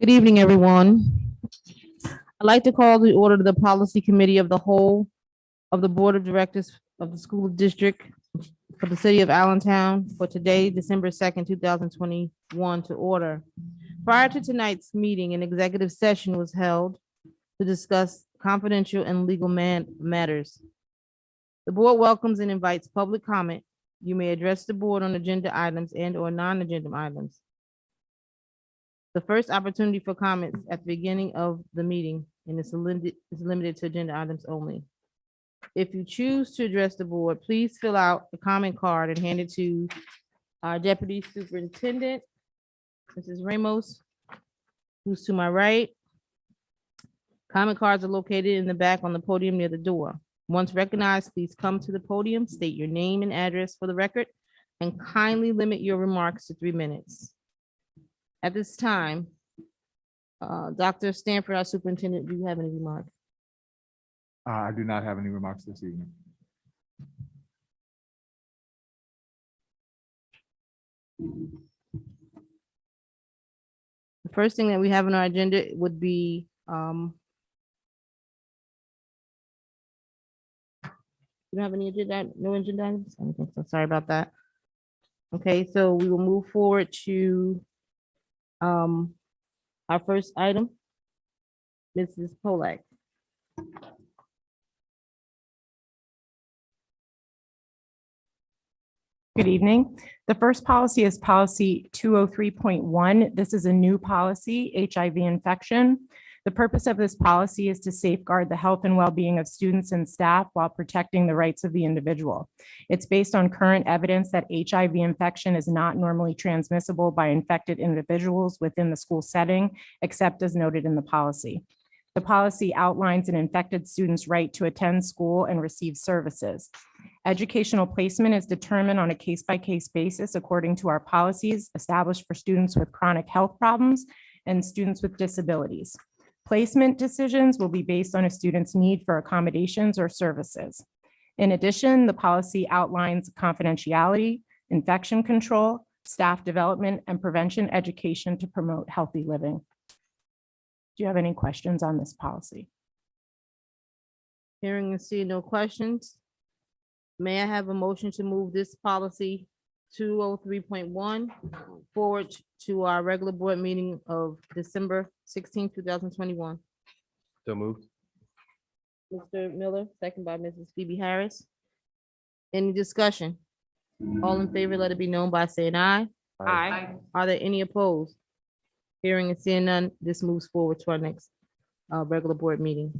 Good evening, everyone. I'd like to call to order the Policy Committee of the Whole of the Board of Directors of the School District for the City of Allentown for today, December 2nd, 2021, to order. Prior to tonight's meeting, an executive session was held to discuss confidential and legal matters. The board welcomes and invites public comment. You may address the board on agenda items and/or non-agenda items. The first opportunity for comments at the beginning of the meeting and is limited to agenda items only. If you choose to address the board, please fill out a comment card and hand it to our Deputy Superintendent, Mrs. Ramos, who's to my right. Comment cards are located in the back on the podium near the door. Once recognized, please come to the podium, state your name and address for the record, and kindly limit your remarks to 3 minutes. At this time, Dr. Stanford, our superintendent, do you have any remarks? I do not have any remarks this evening. The first thing that we have on our agenda would be we don't have any agenda, no agenda items? I don't think so. Sorry about that. Okay, so we will move forward to our first item, Mrs. Polak. Good evening. The first policy is policy 203.1. This is a new policy, HIV infection. The purpose of this policy is to safeguard the health and well-being of students and staff while protecting the rights of the individual. It's based on current evidence that HIV infection is not normally transmissible by infected individuals within the school setting, except as noted in the policy. The policy outlines an infected student's right to attend school and receive services. Educational placement is determined on a case-by-case basis according to our policies established for students with chronic health problems and students with disabilities. Placement decisions will be based on a student's need for accommodations or services. In addition, the policy outlines confidentiality, infection control, staff development, and prevention education to promote healthy living. Do you have any questions on this policy? Hearing and seeing no questions, may I have a motion to move this policy 203.1 forward to our regular board meeting of December 16th, 2021. So moved. Mr. Miller, second by Mrs. Phoebe Harris. Any discussion? All in favor, let it be known by saying aye. Aye. Are there any opposed? Hearing and seeing none, this moves forward to our next regular board meeting.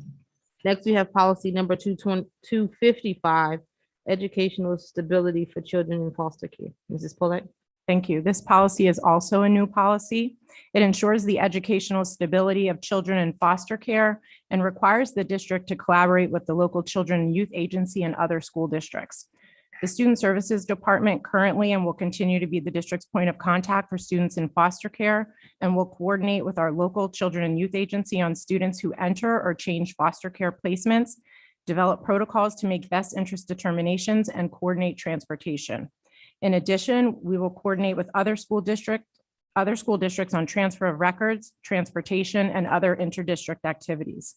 Next, we have policy number 255, educational stability for children in foster care. Mrs. Polak. Thank you. This policy is also a new policy. It ensures the educational stability of children in foster care and requires the district to collaborate with the local children and youth agency and other school districts. The Student Services Department currently and will continue to be the district's point of contact for students in foster care and will coordinate with our local children and youth agency on students who enter or change foster care placements, develop protocols to make best interest determinations, and coordinate transportation. In addition, we will coordinate with other school districts on transfer of records, transportation, and other inter-district activities.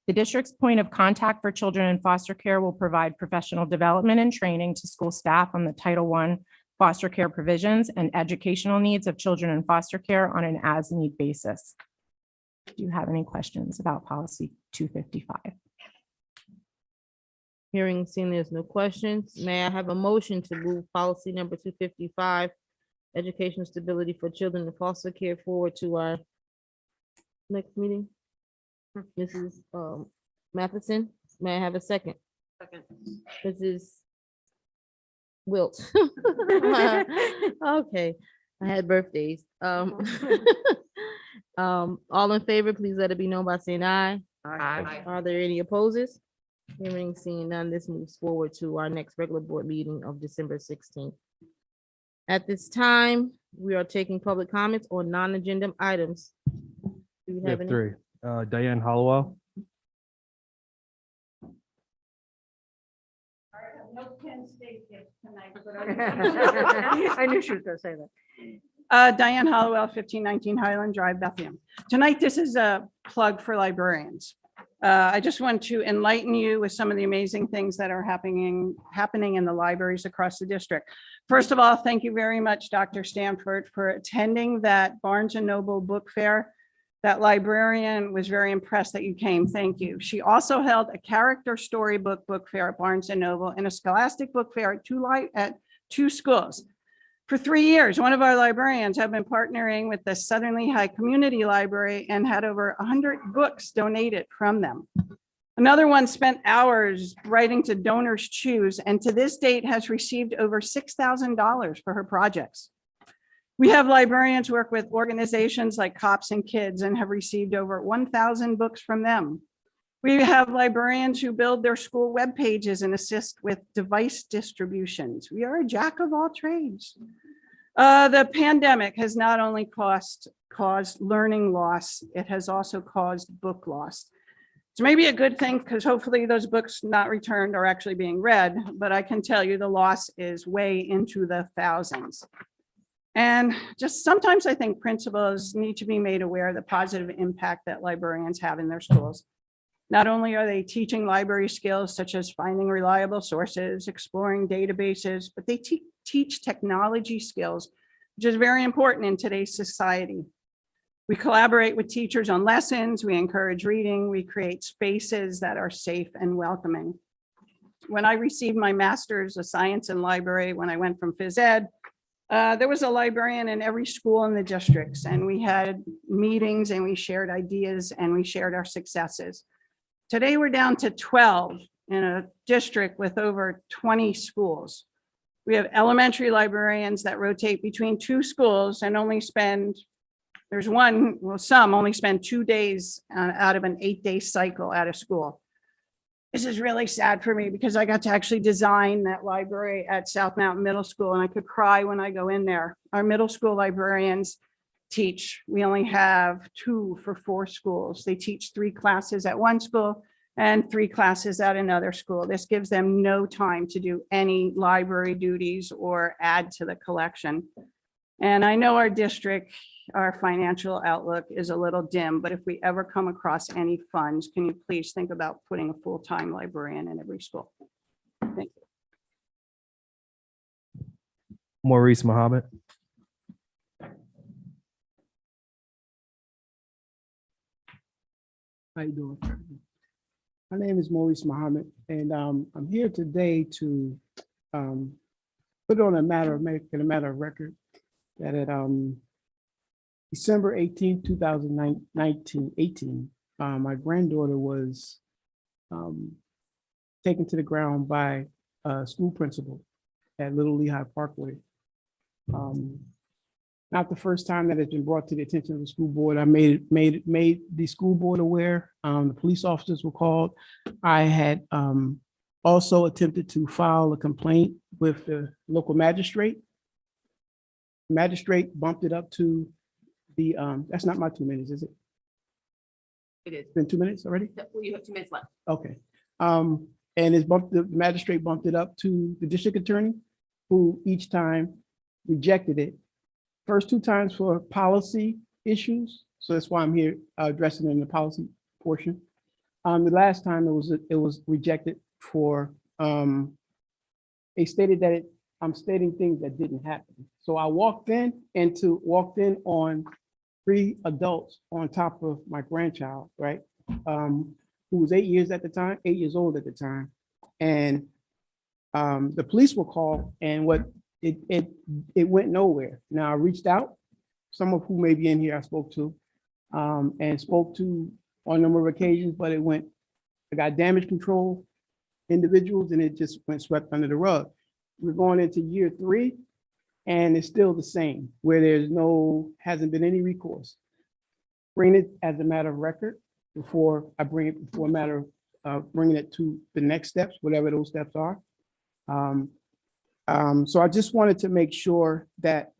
The district's point of contact for children in foster care will provide professional development and training to school staff on the Title I foster care provisions and educational needs of children in foster care on an as-need basis. Do you have any questions about policy 255? Hearing and seeing there's no questions, may I have a motion to move policy number 255, educational stability for children in foster care, forward to our next meeting? Mrs. Matheson, may I have a second? Second. Mrs. Wilt. Okay, I had birthdays. All in favor, please let it be known by saying aye. Aye. Are there any opposes? Hearing, seeing none, this moves forward to our next regular board meeting of December 16th. At this time, we are taking public comments on non-agenda items. Do we We have have any? three. Diane Hollowell. No Penn State kids tonight, but I knew she was gonna say that. Diane Hollowell, 1519 Highland Drive, Bethlehem. Tonight, this is a plug for librarians. I just want to enlighten you with some of the amazing things that are happening in the libraries across the district. First of all, thank you very much, Dr. Stanford, for attending that Barnes and Noble book fair. That librarian was very impressed that you came. Thank you. She also held a character storybook book fair at Barnes and Noble and a scholastic book fair at two schools. For 3 years, one of our librarians have been partnering with the Southern Lehigh Community Library and had over 100 books donated from them. Another one spent hours writing to Donors Choose, and to this date has received over $6,000 for her projects. We have librarians work with organizations like Cops and Kids and have received over 1,000 books from them. We have librarians who build their school web pages and assist with device distributions. We are a jack of all trades. The pandemic has not only caused learning loss, it has also caused book loss. It's maybe a good thing because hopefully those books not returned are actually being read, but I can tell you the loss is way into the thousands. And just sometimes I think principals need to be made aware of the positive impact that librarians have in their schools. Not only are they teaching library skills such as finding reliable sources, exploring databases, but they teach technology skills, which is very important in today's society. We collaborate with teachers on lessons, we encourage reading, we create spaces that are safe and welcoming. When I received my master's of science in library, when I went from phys ed, there was a librarian in every school in the districts, and we had meetings and we shared ideas and we shared our successes. Today, we're down to 12 in a district with over 20 schools. We have elementary librarians that rotate between 2 schools and only spend, some only spend 2 days out of an 8-day cycle at a school. This is really sad for me because I got to actually design that library at South Mountain Middle School, and I could cry when I go in there. Our middle school librarians teach. We only have 2 for 4 schools. They teach 3 classes at one school and 3 classes at another school. This gives them no time to do any library duties or add to the collection. And I know our district, our financial outlook is a little dim, but if we ever come across any funds, can you please think about putting a full-time librarian in every school? Thank you. Maurice Muhammad. How you doing? My name is Maurice Muhammad, and I'm here today to put on making a matter of record that at December 18, 2018, my granddaughter was taken to the ground by a school principal at Little Lehigh Parkway. Not the first time that it's been brought to the attention of the school board. I made the school board aware. The police officers were called. I had also attempted to file a complaint with the local magistrate. Magistrate bumped it up to the, that's not my 2 minutes, is it? It is. It's been 2 minutes already? Well, you have 2 minutes left. Okay. And the magistrate bumped it up to the district attorney, who each time rejected it. First 2 times for policy issues. So that's why I'm here addressing in the policy portion. The last time it was rejected for, they stated that I'm stating things that didn't happen. So I walked in on 3 adults on top of my grandchild, right? Who was 8 years old at the time. And the police were called, and it went nowhere. Now I reached out, some of who may be in here I spoke to, and spoke to on a number of occasions, but I got damage control individuals, and it just went swept under the rug. We're going into year 3, and it's still the same, where hasn't been any recourse. Bring it as a matter of record before I bring it before a matter of bringing it to the next steps, whatever those steps are. So I just wanted to make sure that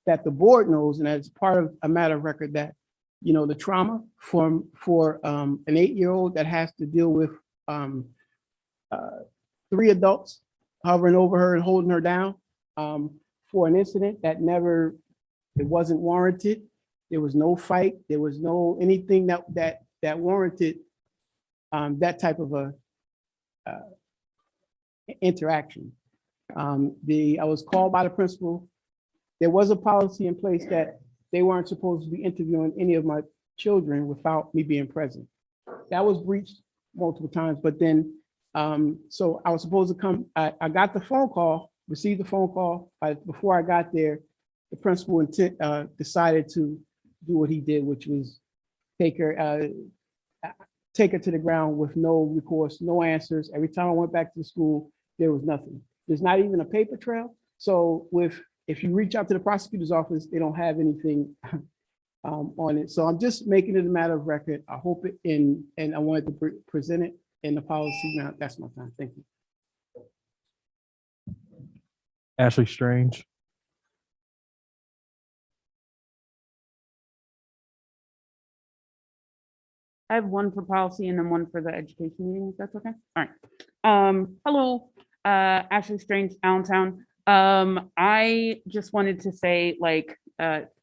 that the board knows, and as part of a matter of record, that the trauma for an 8-year-old that has to deal with 3 adults hovering over her and holding her down for an incident that never It wasn't warranted. There was no fight. There was no anything that warranted that type of a interaction. I was called by the principal. There was a policy in place that they weren't supposed to be interviewing any of my children without me being present. That was breached multiple times, but then, so I was supposed to come, I got the phone call, received the phone call. Before I got there, the principal decided to do what he did, which was take her to the ground with no recourse, no answers. Every time I went back to the school, there was nothing. There's not even a paper trail. So if you reach out to the prosecutor's office, they don't have anything on it. So I'm just making it a matter of record. I hope it and I wanted to present it in the policy. Now, that's my time. Thank you. Ashley Strange. I have one for policy and then one for the education meeting, if that's okay. All right. Hello, Ashley Strange, Allentown. I just wanted to say,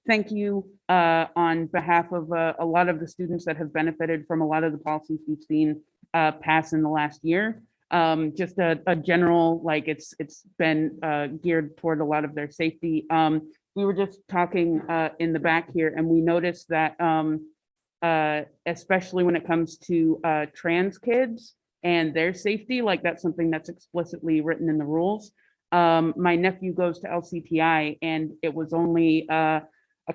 thank you on behalf of a lot of the students that have benefited from a lot of the policies we've seen pass in the last year. Just a general, it's been geared toward a lot of their safety. We were just talking in the back here, and we noticed that especially when it comes to trans kids and their safety, that's something that's explicitly written in the rules. My nephew goes to LCTI, and it was only a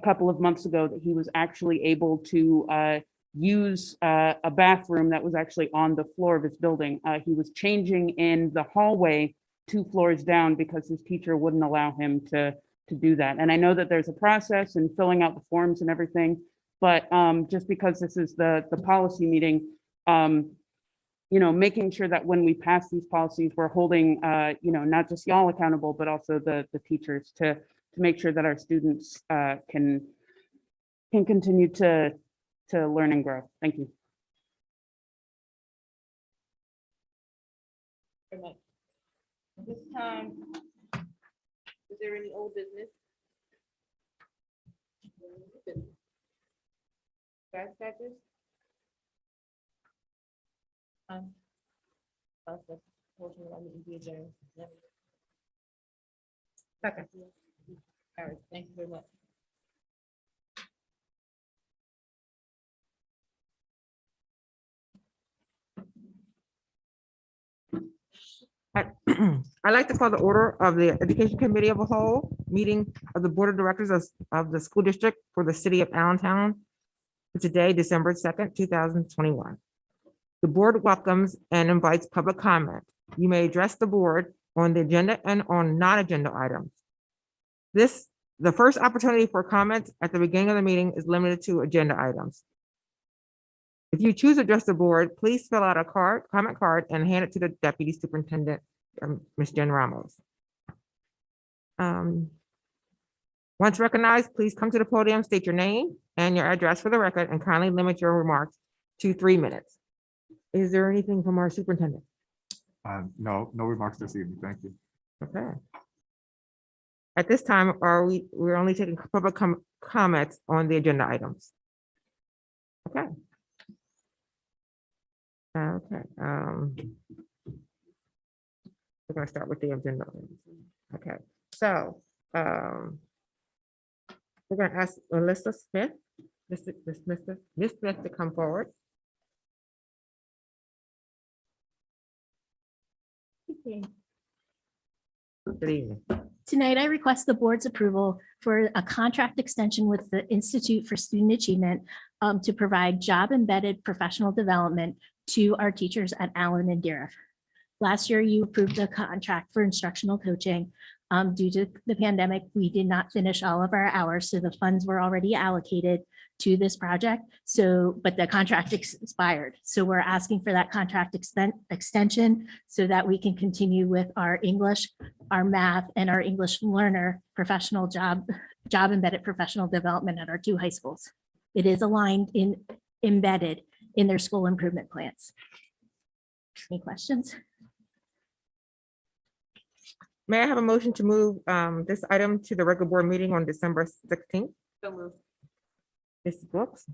couple of months ago that he was actually able to use a bathroom that was actually on the floor of his building. He was changing in the hallway 2 floors down because his teacher wouldn't allow him to do that. And I know that there's a process in filling out the forms and everything, but just because this is the policy meeting, making sure that when we pass these policies, we're holding, not just y'all accountable, but also the teachers to make sure that our students can continue to learn and grow. Thank you. This time, is there any old business? Fast catches? Second. All right, thank you very much. I'd like to call the order of the Education Committee of a whole meeting of the Board of Directors of the School District for the City of Allentown for today, December 2nd, 2021. The board welcomes and invites public comment. You may address the board on the agenda and on non-agenda items. The first opportunity for comments at the beginning of the meeting is limited to agenda items. If you choose to address the board, please fill out a comment card and hand it to the Deputy Superintendent, Ms. Jen Ramos. Once recognized, please come to the podium, state your name and your address for the record, and kindly limit your remarks to 3 minutes. Is there anything from our superintendent? No remarks this evening. Thank you. Okay. At this time, we're only taking public comments on the agenda items. Okay. Okay. We're gonna start with the agenda. Okay, so we're gonna ask Melissa Smith, Miss Smith to come forward. Good evening. Tonight, I request the board's approval for a contract extension with the Institute for Student Achievement to provide job-embedded professional development to our teachers at Allen and Deriff. Last year, you approved a contract for instructional coaching. Due to the pandemic, we did not finish all of our hours, so the funds were already allocated to this project. But the contract expired. So we're asking for that contract extension so that we can continue with our English, our math, and our English learner professional job embedded professional development at our 2 high schools. It is embedded in their school improvement plans. Any questions? May I have a motion to move this item to the regular board meeting on December 16th? So moved. Mrs. Brooks?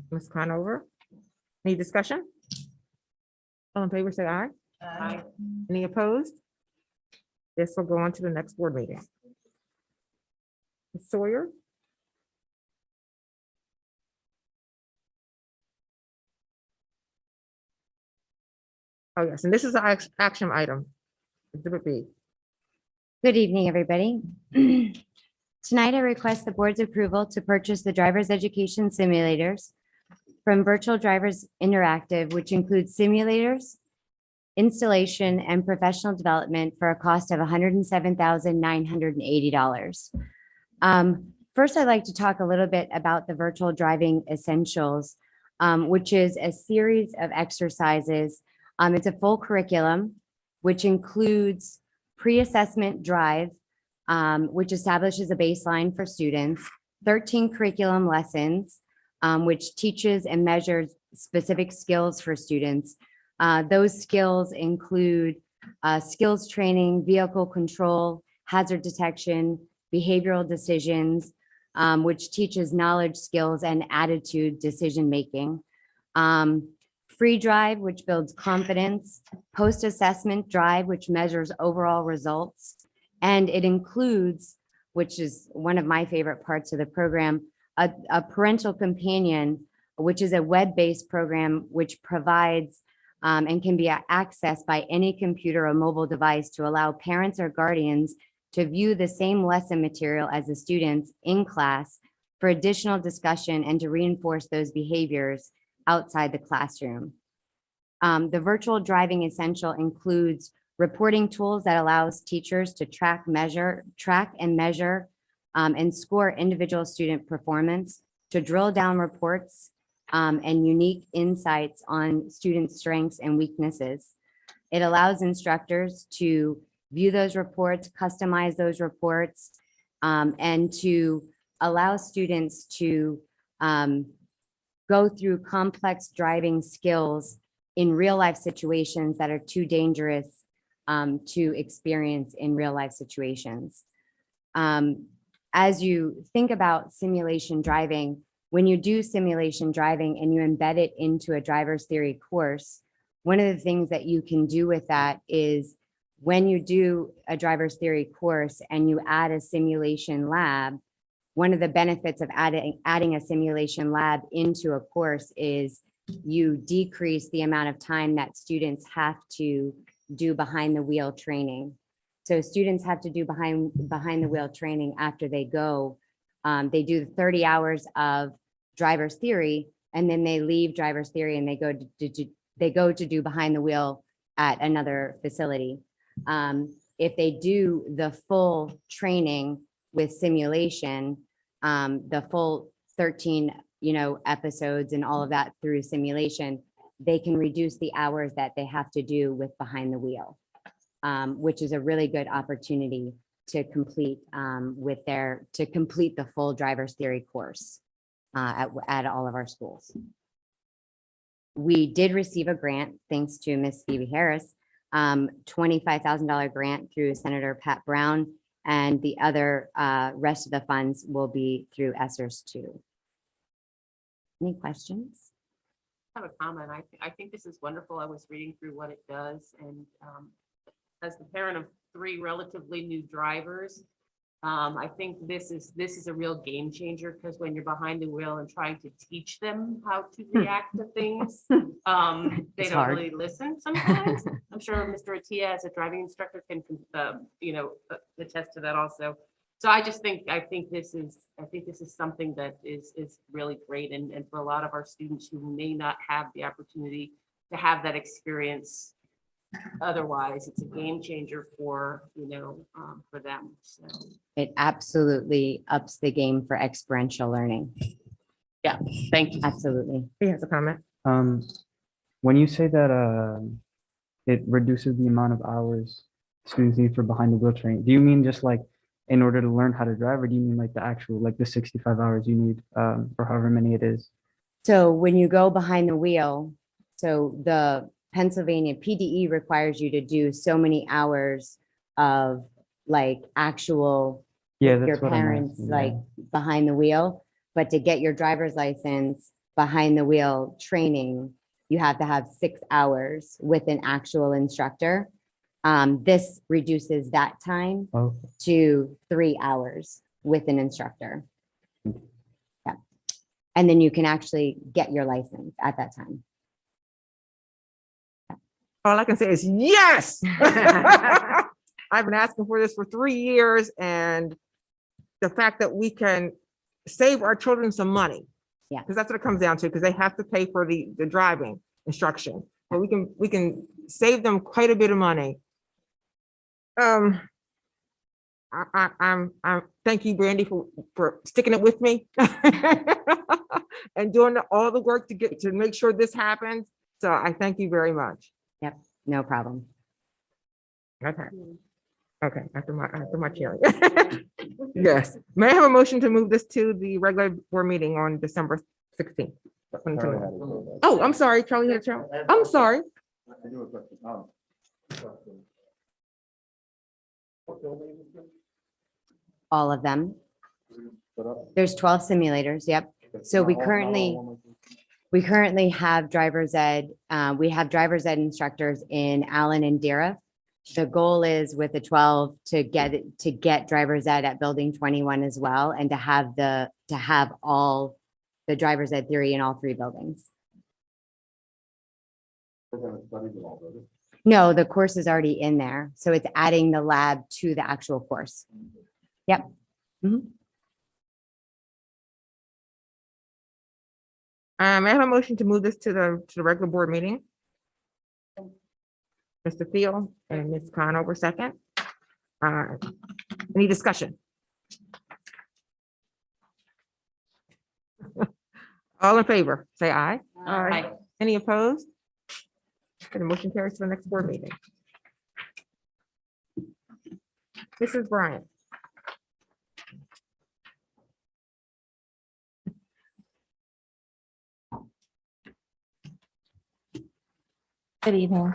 Ms. Conover? Any discussion? All in favor, say aye. Aye. Any opposed? This will go on to the next board meeting. Ms. Sawyer? Oh, yes, and this is an action item. Exhibit B. Good evening, everybody. Tonight, I request the board's approval to purchase the driver's education simulators from Virtual Drivers Interactive, which includes simulators, installation, and professional development for a cost of $107,980. First, I'd like to talk a little bit about the Virtual Driving Essentials, which is a series of exercises. It's a full curriculum, which includes pre-assessment drive, which establishes a baseline for students, 13 curriculum lessons, which teaches and measures specific skills for students. Those skills include skills training, vehicle control, hazard detection, behavioral decisions, which teaches knowledge, skills, and attitude decision-making. Free drive, which builds confidence, post-assessment drive, which measures overall results. And it includes, which is one of my favorite parts of the program, a parental companion, which is a web-based program which provides and can be accessed by any computer or mobile device to allow parents or guardians to view the same lesson material as the students in class for additional discussion and to reinforce those behaviors outside the classroom. The Virtual Driving Essential includes reporting tools that allows teachers to track and measure and score individual student performance, to drill down reports and unique insights on student strengths and weaknesses. It allows instructors to view those reports, customize those reports, and to allow students to go through complex driving skills in real life situations that are too dangerous to experience in real life situations. As you think about simulation driving, when you do simulation driving and you embed it into a driver's theory course, one of the things that you can do with that is when you do a driver's theory course and you add a simulation lab, one of the benefits of adding a simulation lab into a course is you decrease the amount of time that students have to do behind the wheel training. So students have to do behind the wheel training after they go. They do the 30 hours of driver's theory, and then they leave driver's theory and they go to do behind the wheel at another facility. If they do the full training with simulation, the full 13 episodes and all of that through simulation, they can reduce the hours that they have to do with behind the wheel, which is a really good opportunity to complete the full driver's theory course at all of our schools. We did receive a grant, thanks to Miss Phoebe Harris, $25,000 grant through Senator Pat Brown, and the other rest of the funds will be through ESSERS too. Any questions? I have a comment. I think this is wonderful. I was reading through what it does, and as the parent of 3 relatively new drivers, I think this is a real game changer, because when you're behind the wheel and trying to teach them how to react to things, they It's don't hard. really listen sometimes. I'm sure Mr. Attia, as a driving instructor, can attest to that also. So I think this is something that is really great, and for a lot of our students who may not have the opportunity to have that experience otherwise, it's a game changer for them. So It absolutely ups the game for experiential learning. yeah, thank you. Absolutely. He has a comment. When you say that it reduces the amount of hours students need for behind the wheel training, do you mean just like in order to learn how to drive, or do you mean like the actual, like the 65 hours you need for however many it is? So when you go behind the wheel, so Pennsylvania PDE requires you to do so many hours of like actual Yeah, your that's what I'm parents asking, like yeah. behind the wheel. But to get your driver's license behind the wheel training, you have to have 6 hours with an actual instructor. This reduces that time Oh, to 3 hours with an instructor. Yeah. And then you can actually get your license at that time. All I can say is yes. I've been asking for this for 3 years, and the fact that we can save our children some money. Yeah. Because that's what it comes down to, because they have to pay for the driving instruction, but we can save them quite a bit of money. I'm thank you, Brandy, for sticking it with me and doing all the work to make sure this happens. So I thank you very much. Yep, no problem. Okay. Okay, after my cheering. Yes. May I have a motion to move this to the regular board meeting on December 16th? Oh, I'm sorry, Charlie had a challenge. I'm sorry. All of them. There's 12 simulators, yep. So we currently have driver's ed, we have driver's ed instructors in Allen and Dara. The goal is with the 12 to get driver's ed at building 21 as well, and to have all the driver's ed theory in all 3 buildings. No, the course is already in there. So it's adding the lab to the actual course. Yep. Mhm. May I have a motion to move this to the regular board meeting? Mr. Field and Ms. Conover second. Any discussion? All in favor, say aye. Aye. Any opposed? Okay, the motion carries to the next board meeting. Mrs. Bryant. Good evening.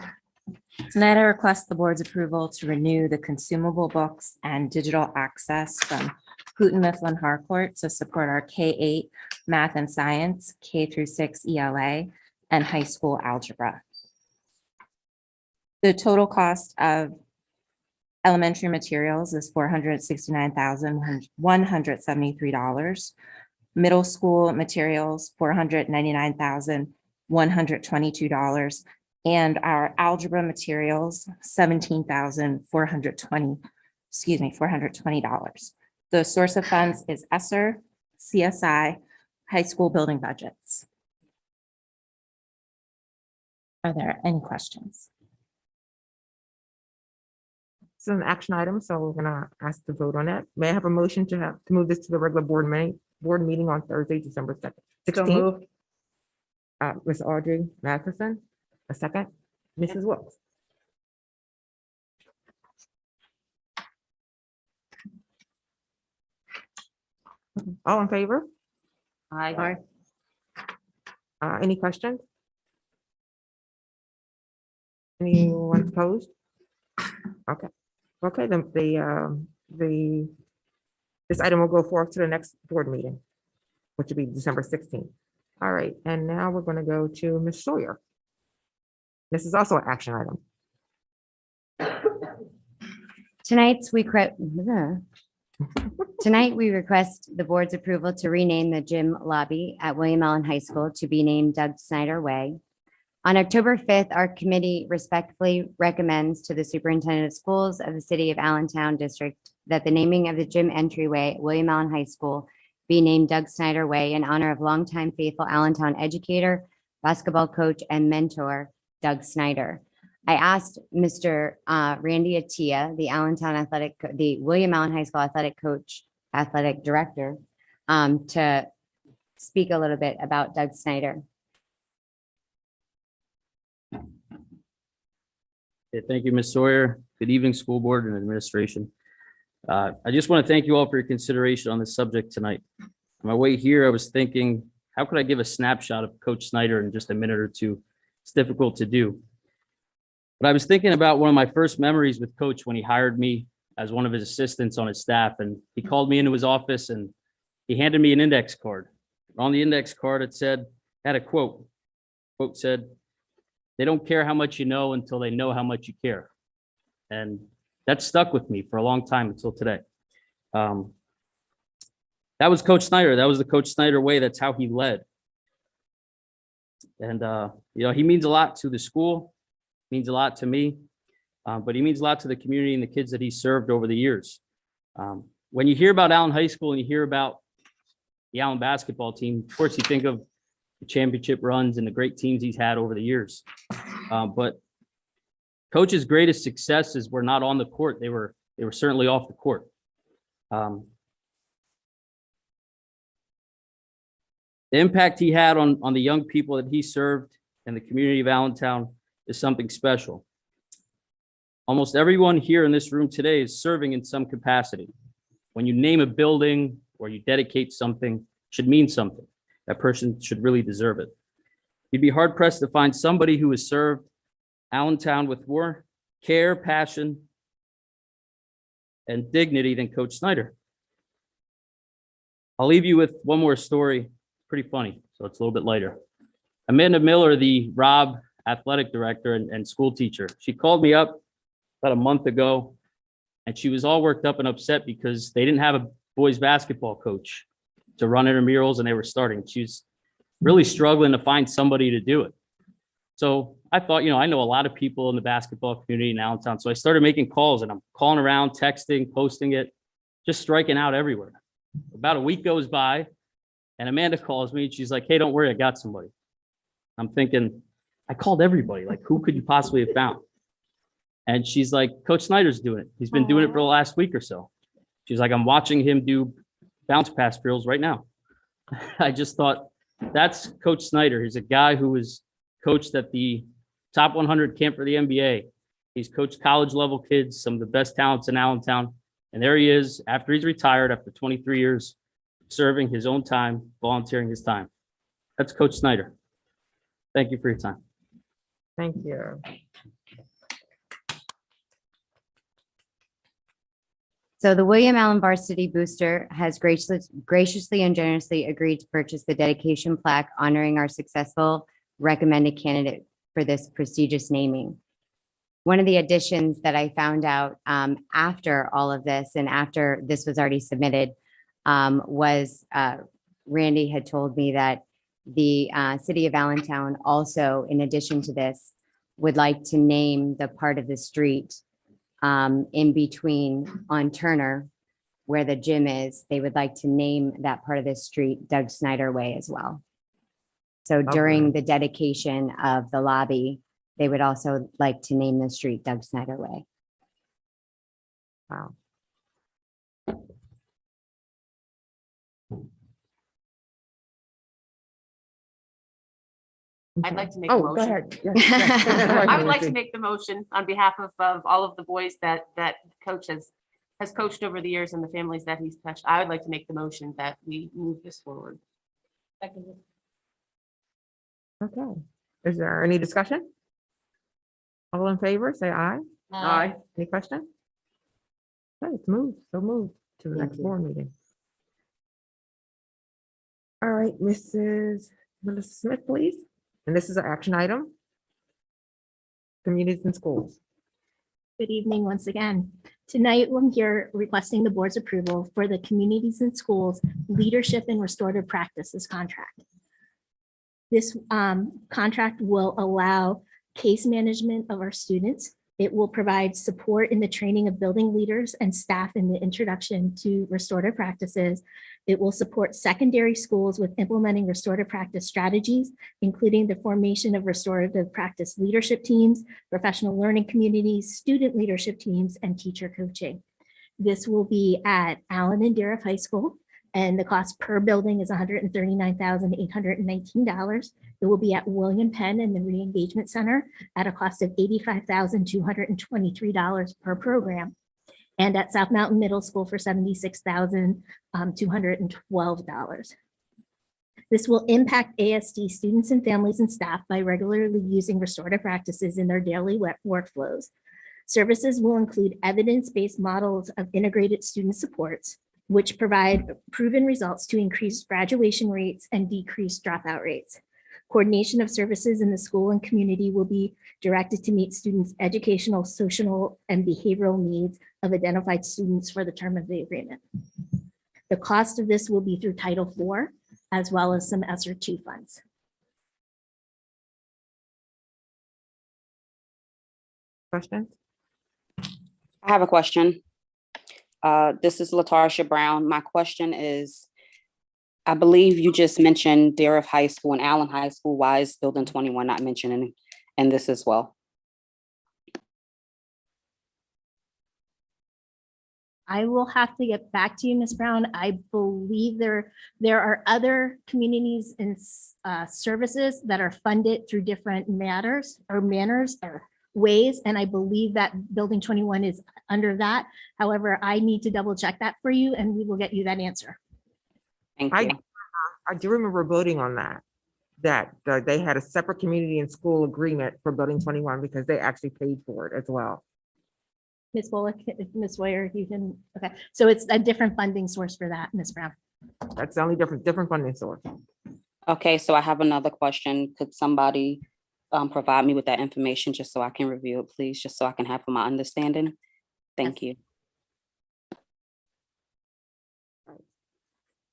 Tonight, I request the board's approval to renew the consumable books and digital access from Houghton Mifflin Harcourt to support our K-8 math and science, K-6 ELA, and high school algebra. The total cost of elementary materials is $469,173. Middle school materials, $499,122. And our algebra materials, $420. The source of funds is ESSER, CSI, high school building budgets. Are there any questions? It's an action item, so we're gonna ask to vote on it. May I have a motion to move this to the regular board meeting on Thursday, December 16th? Ms. Audrey Matheson, a second. Mrs. Wilks. All in favor? Aye. Any questions? Anyone opposed? Okay. Okay, this item will go forth to the next board meeting, which will be December 16th. All right, and now we're going to go to Ms. Sawyer. This is also an action item. Tonight, we request the board's approval to rename the gym lobby at William Allen High School to be named Doug Snyder Way. On October 5th, our committee respectfully recommends to the superintendent of schools of the city of Allentown District that the naming of the gym entryway at William Allen High School be named Doug Snyder Way in honor of longtime faithful Allentown educator, basketball coach, and mentor, Doug Snyder. I asked Mr. Randy Attia, the William Allen High School athletic director, to speak a little bit about Doug Snyder. Thank you, Ms. Sawyer. Good evening, school board and administration. I just want to thank you all for your consideration on this subject tonight. On my way here, I was thinking, how could I give a snapshot of Coach Snyder in just a minute or two? It's difficult to do. But I was thinking about one of my first memories with Coach when he hired me as one of his assistants on his staff, and he called me into his office and he handed me an index card. On the index card, it had a quote. Quote said, "They don't care how much you know until they know how much you care." And that stuck with me for a long time until today. That was Coach Snyder. That was the Coach Snyder way. That's how he led. And, he means a lot to the school, means a lot to me, but he means a lot to the community and the kids that he served over the years. When you hear about Allen High School and you hear about the Allen basketball team, of course, you think of the championship runs and the great teams he's had over the years. But Coach's greatest successes were not on the court. They were certainly off the court. The impact he had on the young people that he served and the community of Allentown is something special. Almost everyone here in this room today is serving in some capacity. When you name a building or you dedicate something, it should mean something. That person should really deserve it. You'd be hard pressed to find somebody who has served Allentown with more care, passion, and dignity than Coach Snyder. I'll leave you with one more story. Pretty funny, so it's a little bit lighter. Amanda Miller, the Rob athletic director and school teacher, she called me up about a month ago, and she was all worked up and upset because they didn't have a boys basketball coach to run intramurals, and they were starting. She was really struggling to find somebody to do it. So I thought, I know a lot of people in the basketball community in Allentown, so I started making calls, and I'm calling around, texting, posting it, just striking out everywhere. About a week goes by, and Amanda calls me and she's like, "Hey, don't worry, I got somebody." I'm thinking, I called everybody. Like, who could you possibly have found? And she's like, "Coach Snyder's doing it. He's been doing it for the last week or so." She's like, "I'm watching him do bounce pass drills right now." I just thought, that's Coach Snyder. He's a guy who was coached at the top 100 camp for the NBA. He's coached college level kids, some of the best talents in Allentown. And there he is after he's retired, after 23 years, serving his own time, volunteering his time. That's Coach Snyder. Thank you for your time. Thank you. So the William Allen Varsity Booster has graciously and generously agreed to purchase the dedication plaque honoring our successful recommended candidate for this prestigious naming. One of the additions that I found out after all of this and after this was already submitted was Randy had told me that the city of Allentown also, in addition to this, would like to name the part of the street in between on Turner, where the gym is. They would like to name that part of the street Doug Snyder Way as well. So during the dedication of the lobby, they would also like to name the street Doug Snyder Way. Wow. I'd like to make a Oh, go motion. ahead. Yes, yes. I would like to make the motion on behalf of all of the boys that Coach has coached over the years and the families that he's touched. I would like to make the motion that we move this forward. Okay. Is there any discussion? All in favor, say aye. Aye. Any question? Okay, it's moved. So moved to the next board meeting. All right, Mrs. Melissa Smith, please. And this is an action item. Communities and schools. Good evening once again. Tonight, I'm here requesting the board's approval for the Communities and Schools Leadership and Restorative Practices contract. This contract will allow case management of our students. It will provide support in the training of building leaders and staff in the introduction to restorative practices. It will support secondary schools with implementing restorative practice strategies, including the formation of restorative practice leadership teams, professional learning communities, student leadership teams, and teacher coaching. This will be at Allen and Darragh High School, and the cost per building is $139,819. It will be at William Penn and the Re-Engagement Center at a cost of $85,223 per program, and at South Mountain Middle School for $76,212. This will impact ASD students and families and staff by regularly using restorative practices in their daily workflows. Services will include evidence-based models of integrated student supports, which provide proven results to increase graduation rates and decrease dropout rates. Coordination of services in the school and community will be directed to meet students' educational, social, and behavioral needs of identified students for the term of the agreement. The cost of this will be through Title IV, as well as some ESSER II funds. Questions? I have a question. This is Latarsha Brown. My question is, I believe you just mentioned Darrell High School and Allen High School. Why is Building 21 not mentioned in this as well? I will have to get back to you, Ms. Brown. I believe there are other communities and services that are funded through different manners or ways, and I believe that Building 21 is under that. However, I need to double check that for you, and we will get you that answer. Thank I you. I do remember voting on that they had a separate community and school agreement for Building 21 because they actually paid for it as well. Ms. Bullock, Ms. Boyer, you can, okay. So it's a different funding source for that, Ms. Brown. That's the only different funding source. Okay, so I have another question. Could somebody provide me with that information just so I can review it, please, just so I can have my understanding? Thank you.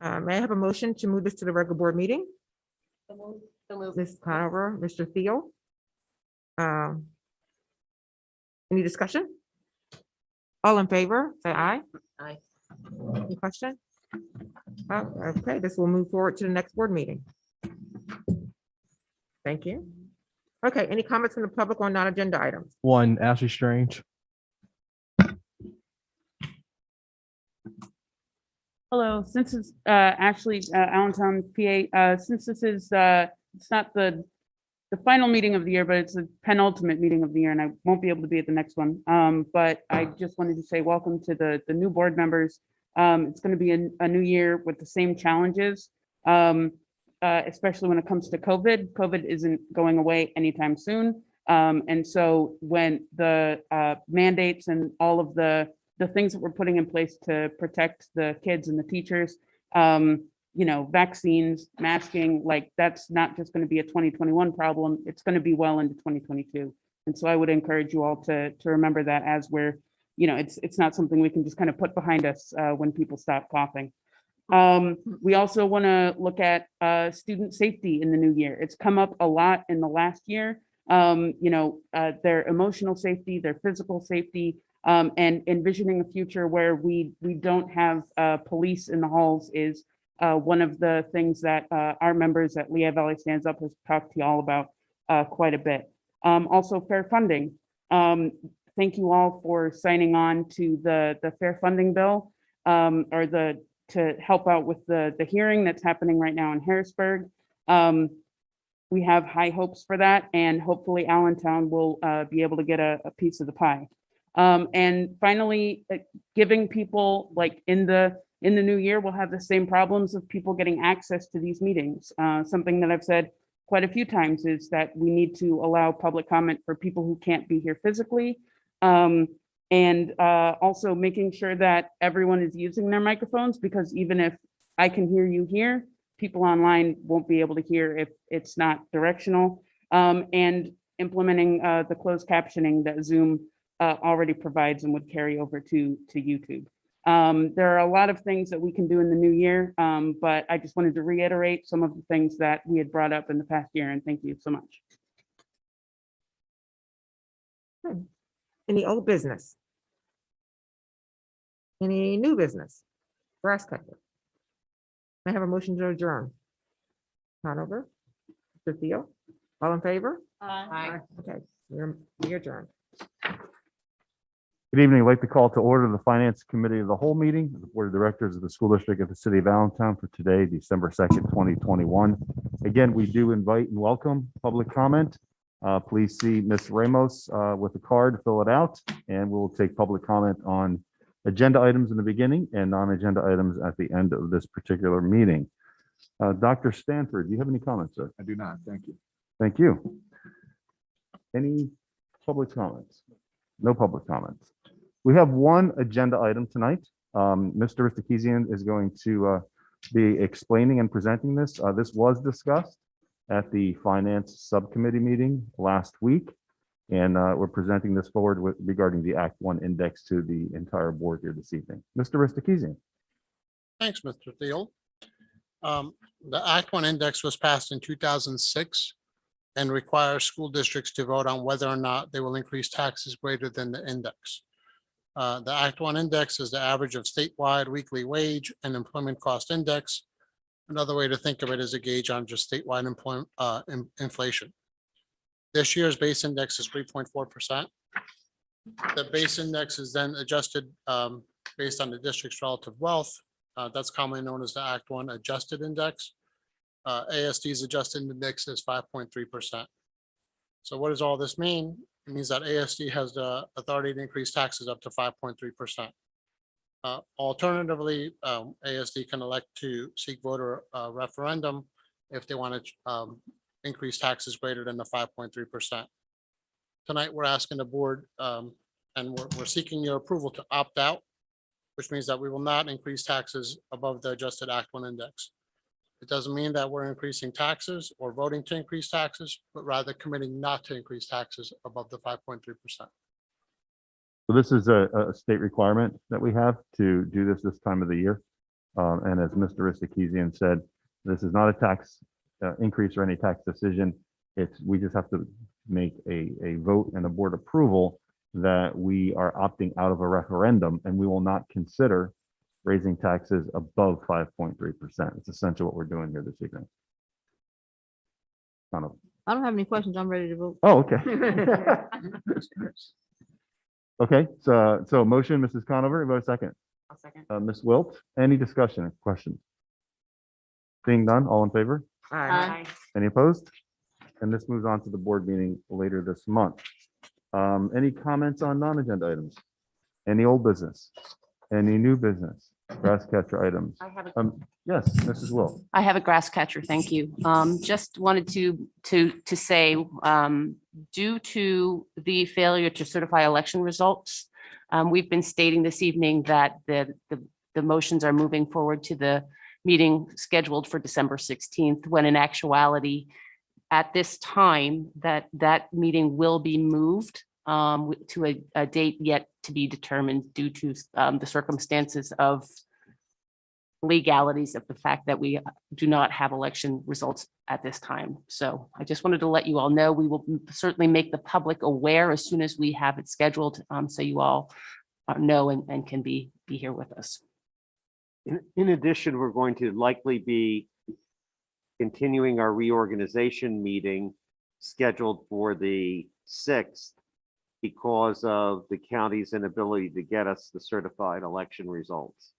May I have a motion to move this to the regular board meeting? Ms. Conover, Mr. Thiel. Any discussion? All in favor, say aye. Aye. Any question? Okay, this will move forward to the next board meeting. Thank you. Okay, any comments from the public on non-agenda items? One, Ashley Strange. Hello, since it's Ashley, Allentown, PA, since this is, it's not the final meeting of the year, but it's the penultimate meeting of the year, and I won't be able to be at the next one. But I just wanted to say welcome to the new board members. It's going to be a new year with the same challenges, especially when it comes to COVID. COVID isn't going away anytime soon. And so when the mandates and all of the things that we're putting in place to protect the kids and the teachers, you know, vaccines, masking, like that's not just going to be a 2021 problem. It's going to be well into 2022. And so I would encourage you all to remember that as we're, you know, it's not something we can just kind of put behind us when people stop coughing. We also want to look at student safety in the new year. It's come up a lot in the last year. You know, their emotional safety, their physical safety, and envisioning a future where we don't have police in the halls is one of the things that our members at Lehigh Valley Stands Up has talked to y'all about quite a bit. Also fair funding. Thank you all for signing on to the fair funding bill or to help out with the hearing that's happening right now in Harrisburg. We have high hopes for that, and hopefully Allentown will be able to get a piece of the pie. And finally, giving people, like in the new year, we'll have the same problems of people getting access to these meetings. Something that I've said quite a few times is that we need to allow public comment for people who can't be here physically. And also making sure that everyone is using their microphones, because even if I can hear you here, people online won't be able to hear if it's not directional. And implementing the closed captioning that Zoom already provides and would carry over to YouTube. There are a lot of things that we can do in the new year, but I just wanted to reiterate some of the things that we had brought up in the past year, and thank you so much. Any old business? Any new business? Grass cutter. I have a motion to adjourn. Conover, Mr. Thiel, all in favor? Aye. Okay, we're adjourned. Good evening. I'd like to call to order the Finance Committee of the whole meeting of the Board of Directors of the School District of the City of Allentown for today, December 2nd, 2021. Again, we do invite and welcome public comment. Please see Ms. Ramos with a card, fill it out, and we'll take public comment on agenda items in the beginning and non-agenda items at the end of this particular meeting. Dr. Stanford, do you have any comments, sir? I do not. Thank you. Thank you. Any public comments? No public comments. We have one agenda item tonight. Mr. Ristakezian is going to be explaining and presenting this. This was discussed at the Finance Subcommittee meeting last week. And we're presenting this forward regarding the Act 1 index to the entire board here this evening. Mr. Ristakezian. Thanks, Mr. Thiel. The Act 1 index was passed in 2006 and requires school districts to vote on whether or not they will increase taxes greater than the index. The Act 1 index is the average of statewide weekly wage and employment cost index. Another way to think of it is a gauge on just statewide inflation. This year's base index is 3.4%. The base index is then adjusted based on the district's relative wealth. That's commonly known as the Act 1 adjusted index. ASD's adjusted index is 5.3%. So what does all this mean? It means that ASD has the authority to increase taxes up to 5.3%. Alternatively, ASD can elect to seek voter referendum if they want to increase taxes greater than the 5.3%. Tonight, we're asking the board and we're seeking your approval to opt out, which means that we will not increase taxes above the adjusted Act 1 index. It doesn't mean that we're increasing taxes or voting to increase taxes, but rather committing not to increase taxes above the 5.3%. So this is a state requirement that we have to do this time of the year. And as Mr. Ristakezian said, this is not a tax increase or any tax decision. We just have to make a vote and a board approval that we are opting out of a referendum, and we will not consider raising taxes above 5.3%. It's essentially what we're doing here this evening. Kind of. I don't have any questions. I'm ready to vote. Oh, okay. Okay, so motion, Mrs. Conover, vote second. I'll second. Ms. Wilt, any discussion or questions? Seeing none, all in favor? Aye. Any opposed? And this moves on to the board meeting later this month. Any comments on non-agenda items? Any old business? Any new business? Grass catcher items? I have Yes, Mrs. Wilt. I have a grass catcher, thank you. Just wanted to say, due to the failure to certify election results, we've been stating this evening that the motions are moving forward to the meeting scheduled for December 16th, when in actuality, at this time, that meeting will be moved to a date yet to be determined due to the circumstances of legalities of the fact that we do not have election results at this time. So I just wanted to let you all know, we will certainly make the public aware as soon as we have it scheduled, so you all know and can be here with us. In addition, we're going to likely be continuing our reorganization meeting scheduled for the 6th because of the county's inability to get us the certified election results.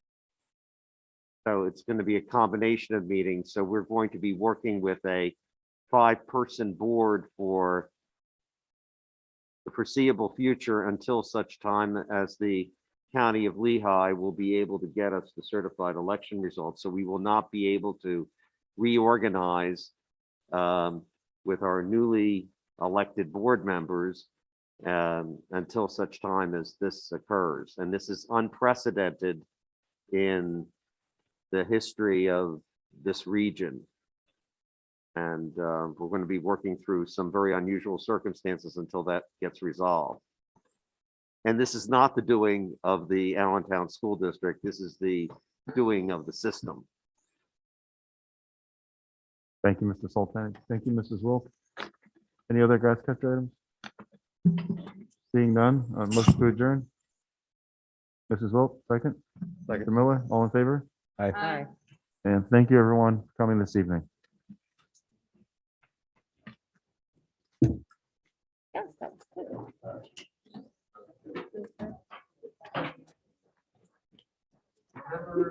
So it's going to be a combination of meetings. So we're going to be working with a 5-person board for the foreseeable future until such time as the County of Lehigh will be able to get us the certified election results. So we will not be able to reorganize with our newly elected board members until such time as this occurs. And this is unprecedented in the history of this region. And we're going to be working through some very unusual circumstances until that gets resolved. And this is not the doing of the Allentown School District. This is the doing of the system. Thank you, Mr. Sultan. Thank you, Mrs. Wilk. Any other grass catcher items? Seeing none, motion to adjourn. Mrs. Wilk, second. Mr. Miller, all in favor? Aye. And thank you, everyone, for coming this evening. Yes, that was good.